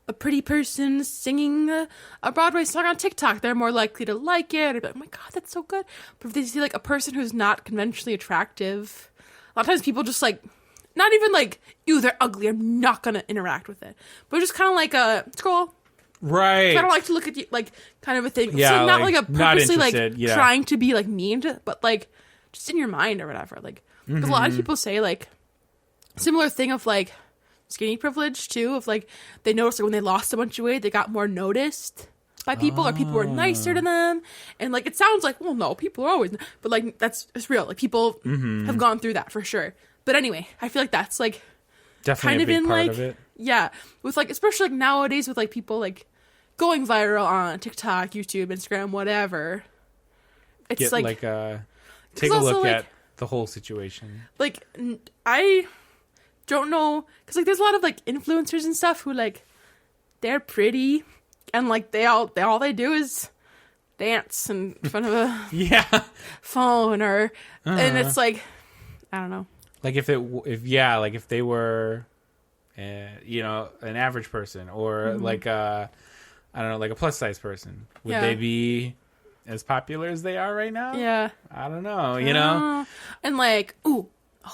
a pretty person singing a Broadway song on TikTok, they're more likely to like it. Or be like, oh, my God, that's so good. But if they see, like, a person who's not conventionally attractive, a lot of times people just, like, not even, like, ew, they're ugly. I'm not going to interact with it. But just kind of like a scroll. Right. I don't like to look at you, like, kind of a thing. Yeah, so not, like, a purposely, like, trying to be, like, mean to, but, like, just in your mind or whatever. Like, because a lot of people say, like, similar thing of like skinny privilege too, of like they noticed like when they lost a bunch of weight they got more noticed by people or people were nicer to them, and like it sounds like, well, no, people are always, but like it's real, like people have gone through that for sure. But anyway, I feel like that's like definitely kind of in part of it. With like especially like nowadays with like people like going viral on TikTok, YouTube, Instagram, whatever. It's take a look at the whole situation. Like I don't know, because like there's a lot of like influencers and stuff who like they're pretty and like they do is dance in front of a phone or and it's like I don't know, like if they were an average person or like I don't know, like a plus size person, would they be as popular as they are right now? I don't know, and like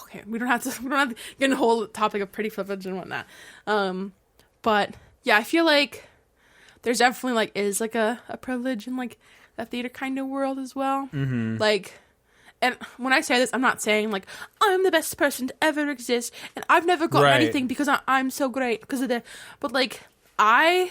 okay, we don't have to get into the whole topic of pretty privilege and whatnot. But yeah, I feel like there's definitely like is like a privilege in like that theater kind of world as well. Like, and when I say this, I'm not saying like I'm the best person to ever exist and I've never gotten anything because I'm so great because of that. But like I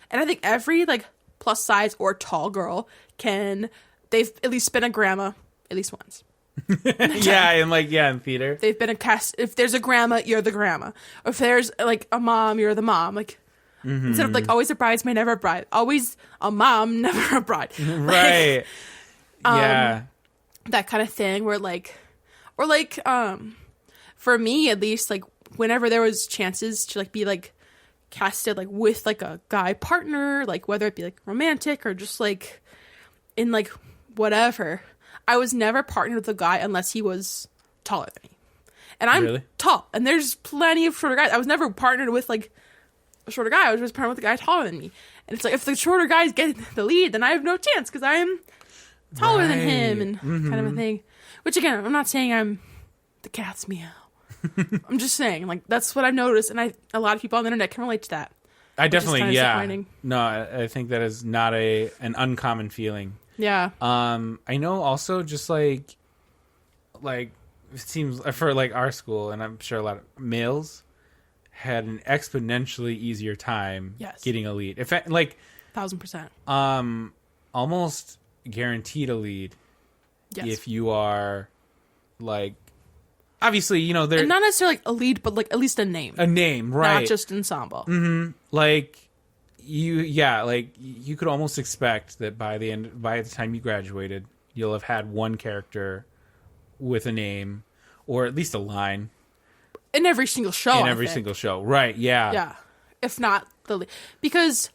think every like plus size or tall girl they've at least been a grandma at least once. in theater they've been a cast. If there's a grandma, you're the grandma. Or if there's like a mom, you're the mom. Like instead of like always a bridesmaid, never a bride. Always a mom, never a bride. Right. Like, that kind of thing where like, or like for me at least, like whenever there was chances to like be like casted like with like a guy partner, like whether it be like romantic or just like in like whatever, I was never partnered with a guy unless he was taller than me. And I'm tall. And there's plenty of shorter guys. I was never partnered with like a shorter guy. I was just partnered with a guy taller than me. And it's like, if the shorter guys get the lead, then I have no chance because I'm taller than him and kind of a thing. Which again, I'm not saying I'm the cat's meow. I'm just saying, like, that's what I've noticed. And a lot of people on the internet can relate to that. I definitely, yeah. No, I think that is not an uncommon feeling. Yeah. I know also just like it seems for like our school, and I'm sure a lot of males had an exponentially easier time getting a lead. In fact, like 1,000%. Almost guaranteed a lead if you are like, obviously, you know, and not necessarily like a lead, but like at least a name. A name, right? Not just ensemble. Mm-hmm. Like you could almost expect that by the time you graduated, you'll have had one character with a name, or at least a line in every single show. Single show, right? Yeah, yeah. If not the lead, because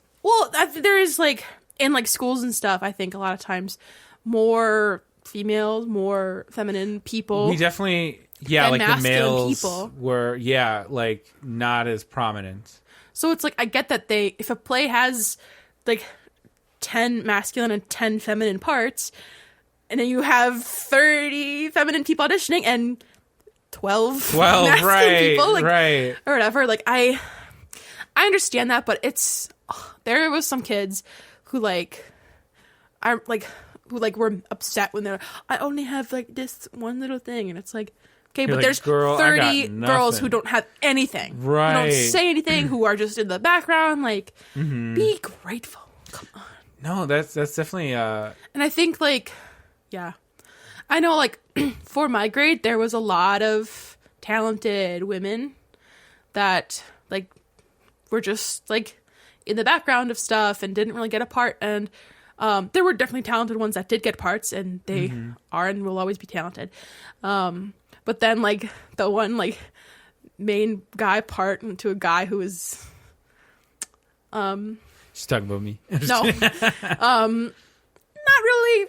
there is like in like schools and stuff. I think a lot of times more females, more feminine people. We definitely, like the males people were, like not as prominent. So it's like, I get that if a play has like 10 masculine and 10 feminine parts, and then you have 30 feminine people auditioning and 12 masculine people, like, or whatever. Like I understand that, but there was some kids who were upset when they're, I only have like this one little thing, and it's like, okay, but there's 30 girls who don't have anything, right? Who don't say anything, who are just in the background. Like, be grateful. Come on. No, that's definitely. And I think I know like for my grade there was a lot of talented women that like were just like in the background of stuff and didn't really get a part, and there were definitely talented ones that did get parts, and they are and will always be talented. But then, like, the one, like, main guy part into a guy who is... She's talking about me. No. Not really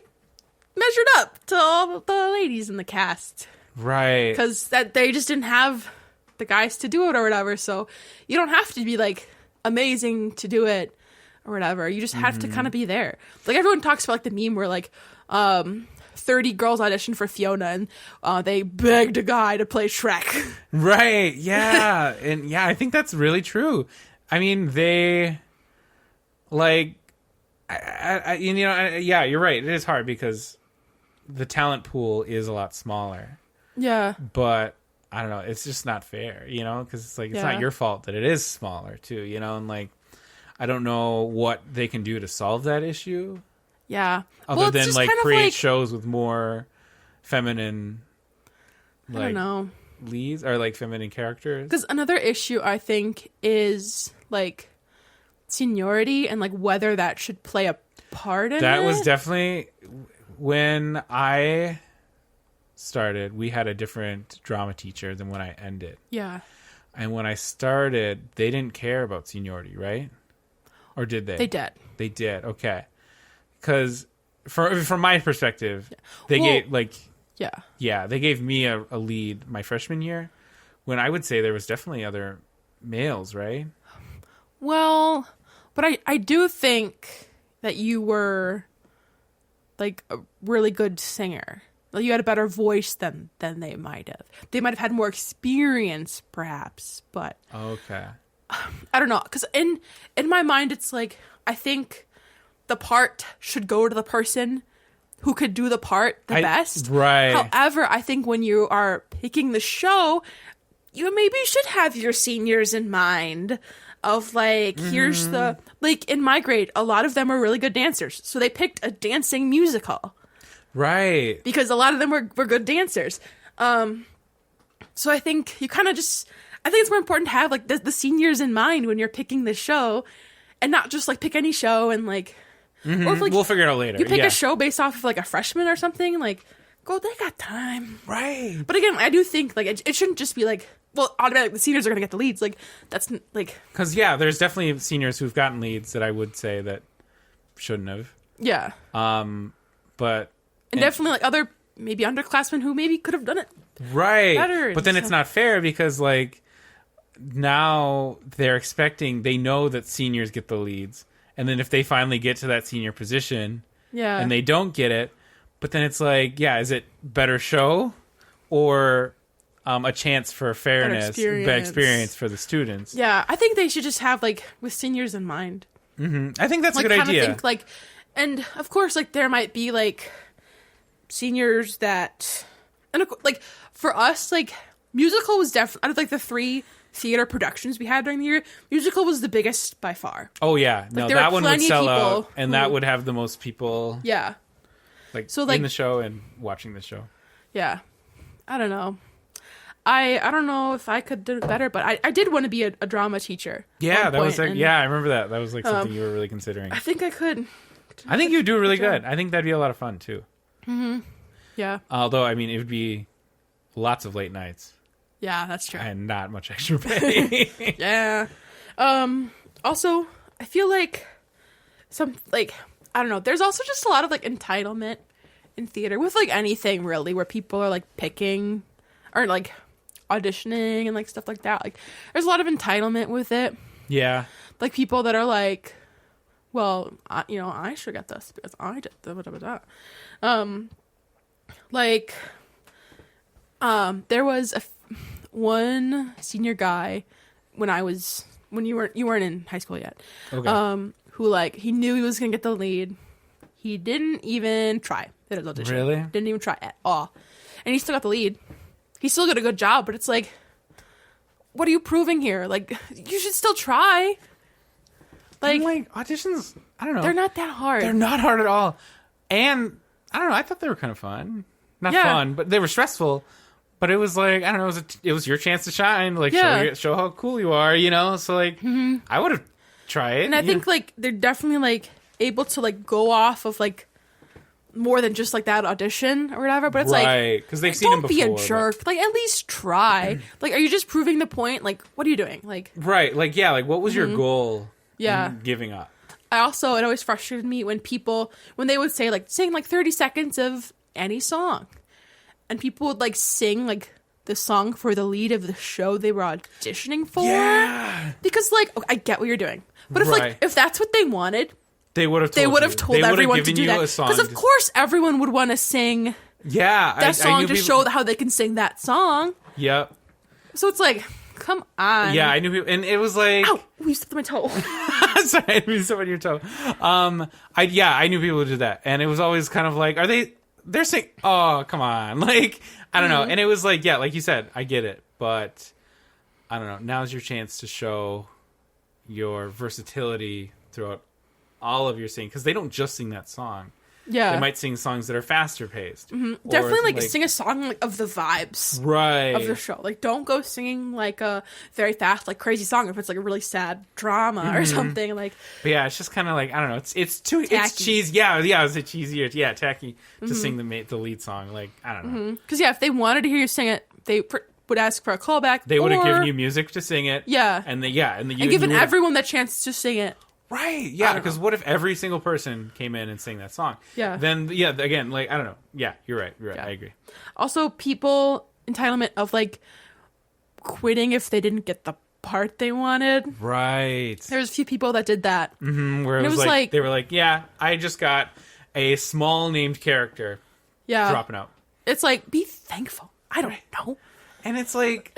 measured up to all the ladies in the cast. Right. Because they just didn't have the guys to do it or whatever, so you don't have to be, like, amazing to do it or whatever. You just have to kind of be there. Like, everyone talks about, like, the meme where, like... 30 girls auditioned for Fiona, and they begged a guy to play Shrek. Right, yeah. And yeah, I think that's really true. I mean, they, like, yeah, you're right. It is hard because the talent pool is a lot smaller. Yeah. But, I don't know, it's just not fair, you know? Because it's like, it's not your fault that it is smaller, too, you know? And, like, I don't know what they can do to solve that issue. Yeah. Other than like create shows with more feminine, like, I don't know, leads or like feminine characters. Because another issue I think is like seniority and like whether that should play a part in it. That was definitely when I started. We had a different drama teacher than when I ended. Yeah. And when I started, they didn't care about seniority, right? Or did they? They did. They did. Okay. Because from my perspective, they gave they gave me a lead my freshman year, when I would say there was definitely other males, right? Well, but I do think that you were like a really good singer. Like, you had a better voice than they might have. They might have had more experience, perhaps, but okay, I don't know. Because in my mind, it's like I think the part should go to the person who could do the part the best. Right. However, I think when you are picking the show, you maybe should have your seniors in mind of like, here's the, like in my grade, a lot of them are really good dancers. So they picked a dancing musical. Right. Because a lot of them were good dancers. So I think you kind of just, I think it's more important to have like the seniors in mind when you're picking the show, and not just like pick any show and like, or if, like, we'll figure it out later. You pick a show based off of like a freshman or something, like, go, they got time. Right. But again, I do think like it shouldn't just be like, well, automatically the seniors are going to get the leads. Like, that's like... Because, there's definitely seniors who've gotten leads that I would say that shouldn't have. Yeah. But... And definitely like other, maybe underclassmen who maybe could have done it better. But then it's not fair because like, now they know that seniors get the leads. And then if they finally get to that senior position, and they don't get it, but then it's like, is it better show or a chance for fairness, better experience for the students. Yeah, I think they should just have like with seniors in mind. Mm-hmm. I think that's like, a good idea. Think, like, and of course, like there might be like seniors that, and like for us, like musical was definitely out of like the 3 theater productions we had during the year, musical was the biggest by far. Oh yeah, like, no, that one would sell out, and that would have the most people. Yeah, like so, like in the show and watching the show. Yeah, I don't know. I don't know if I could do it better, but I did want to be a drama teacher. Yeah, that was like, I remember that. That was like something you were really considering. I think I could. I think you do really good. I think that'd be a lot of fun too. Mm-hmm. Yeah. Although, I mean, it would be lots of late nights. Yeah, that's true. And not much extra pay. Yeah. Also, I feel like I don't know. There's also just a lot of like entitlement in theater with like anything really, where people are like picking or like auditioning and like stuff like that. Like, there's a lot of entitlement with it. Yeah. Like people that are like, well, I should get this because I did da. There was one senior guy when you weren't in high school yet. Okay. Who like he knew he was gonna get the lead. He didn't even try at his audition. Really? Didn't even try at all, and he still got the lead. He still did a good job, but it's like, what are you proving here? Like, you should still try. Like auditions, I don't know. They're not that hard. They're not hard at all. And I don't know, I thought they were kind of fun. Not fun, but they were stressful. But it was like, I don't know, it was your chance to shine. Like, show how cool you are, So, like, I would have tried it. And I think, like, they're definitely, like, able to, like, go off of, like, more than just, like, that audition or whatever. But it's right, because they've seen him before. Don't be a jerk. Like, at least try. Like, are you just proving the point? Like, what are you doing? Like, right, like, yeah, like, what was your goal in giving up? It always frustrated me when they would say, like, sing, like, 30 seconds of any song. And people would, like, sing, like, the song for the lead of the show they were auditioning for. Yeah. Because, like, I get what you're doing. But if that's what they wanted, they would have told everyone to do that. Because, of course, everyone would want to sing that song to show how they can sing that song. Yep. So it's like, come on. Yeah, I knew people. And it was like... Ow! You stepped on my toe. Sorry, I didn't mean to step on your toe. I knew people would do that. And it was always kind of like, they're saying, oh, come on. Like, I don't know. And it was like, yeah, like you said, I get it. But, I don't know. Now's your chance to show your versatility throughout all of your singing. Because they don't just sing that song. Yeah. They might sing songs that are faster paced. Mm-hmm. Definitely, like, sing a song like, of the vibes. Right. Of the show. Like, don't go singing, like, a very fast, like, crazy song if it's, like, a really sad drama or something. Like, but yeah, it's just kind of like, I don't know. It's too... Tacky. It's cheesy. Yeah, it's a cheesier... Yeah, tacky to sing the lead song. Like, I don't know. Because, if they wanted to hear you sing it, they would ask for a callback. They would have given you music to sing it. Yeah. And given everyone the chance to sing it. Right, yeah, because what if every single person came in and sang that song? Yeah. Then, yeah, again, like, I don't know. Yeah, you're right, yeah. I agree. Also, people, entitlement of, like, quitting if they didn't get the part they wanted. Right. There was a few people that did that. Mm-hmm, where it was like, they were like, yeah, I just got a small named character dropping out. It's like, be thankful. I don't know. And it's like,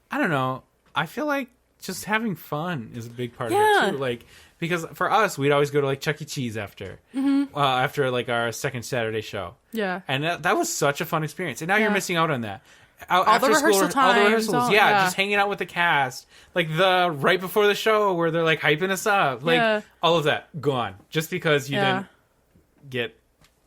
I don't know. I feel like just having fun is a big part of it too. Like, because for us, we'd always go to like Chuck E. Cheese after like our second Saturday show. Yeah, and that was such a fun experience. And now you're missing out on that. All the rehearsals, just hanging out with the cast, like the right before the show where they're like hyping us up, like all of that gone just because you didn't get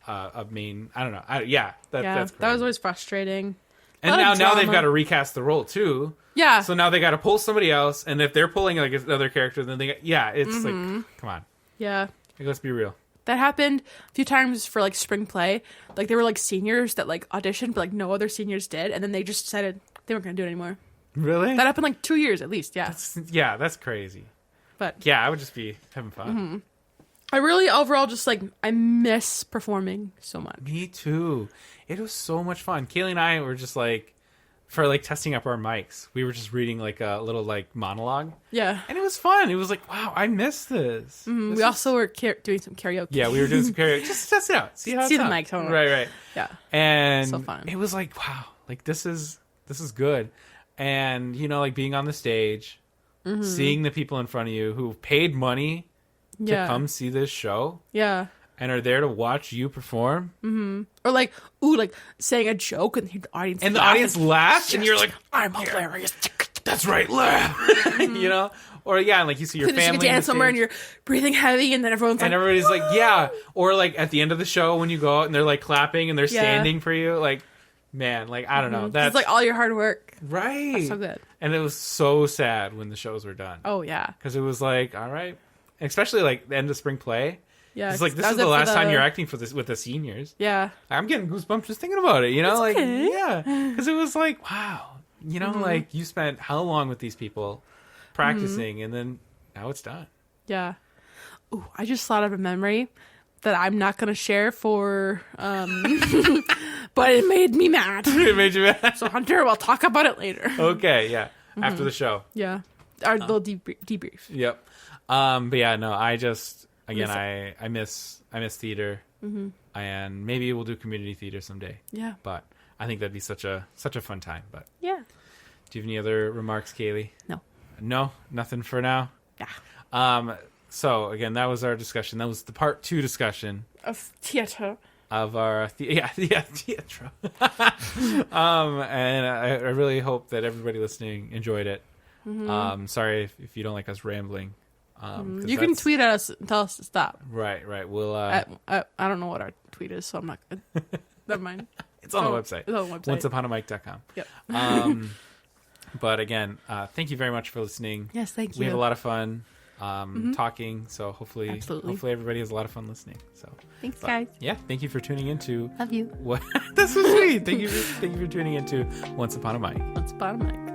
a main. I don't know. That's crazy. That was always frustrating. And now they've got to recast the role too. Yeah. So now they got to pull somebody else, and if they're pulling like another character, then it's like, come on. Yeah. Like, let's be real. That happened a few times for like spring play. Like there were like seniors that like auditioned, but like no other seniors did, and then they just decided they weren't going to do it anymore. Really? That happened like 2 years at least. Yeah. That's crazy. But yeah, I would just be having fun. Mm-hmm. I really overall just like I miss performing so much. Me too. It was so much fun. Kaylee and I were just like, for like testing up our mics, we were just reading like a little like monologue. Yeah. And it was fun. It was like, wow, I missed this. Mm-hmm. We also were doing some karaoke. Yeah, we were doing some karaoke. Just to test it out. See how the mic tone. Right. Yeah. And so fun. It was like, wow, like this is this is good. And, you know, like being on the stage, seeing the people in front of you who paid money to come see this show. Yeah. And are there to watch you perform. Mm-hmm. Or like, like saying a joke and the audience and the audience laughs and you're like, I'm hilarious. That's right, laugh. You know? Or and like you see your family. You dance somewhere and you're breathing heavy and then everybody's like, yeah. Or like at the end of the show when you go out and they're like clapping and they're standing for you. Like, man, like, I don't know. That's like all your hard work. Right. That's so good. And it was so sad when the shows were done. Oh, yeah. Because it was like, all right. Especially like the end of spring play. Yeah. It's like, this is the last time you're acting for this with the seniors. Yeah. I'm getting goosebumps just thinking about it, you know? It's okay. Yeah. Because it was like, wow. You know, like you spent how long with these people practicing and then now it's done. Yeah. Ooh, I just thought of a memory that I'm not going to share for, but it made me mad. It made you mad? So Hunter, we'll talk about it later. Okay, yeah. After the show. Yeah. Our little debrief. Yep. But yeah, no, I just, again, I miss theater. And maybe we'll do community theater someday. Yeah. But I think that'd be such a fun time. But yeah. Do you have any other remarks, Kaylee? No. No? Nothing for now? Yeah. So again, that was our discussion. That was the part 2 discussion of theater. Of our theater. And I really hope that everybody listening enjoyed it. Sorry if you don't like us rambling. You can tweet at us and tell us to stop. Right. We'll. I don't know what our tweet is, so I'm not good. Never mind. It's on the website. It's on the website. Onceuponamic.com. Yep. But again, thank you very much for listening. Yes, thank you. We have a lot of fun talking, so hopefully everybody has a lot of fun listening. So thanks, guys. Yeah, thank you for tuning into. Love you. What? That's so sweet. Thank you for tuning into Once Upon a Mic. Once Upon a Mic.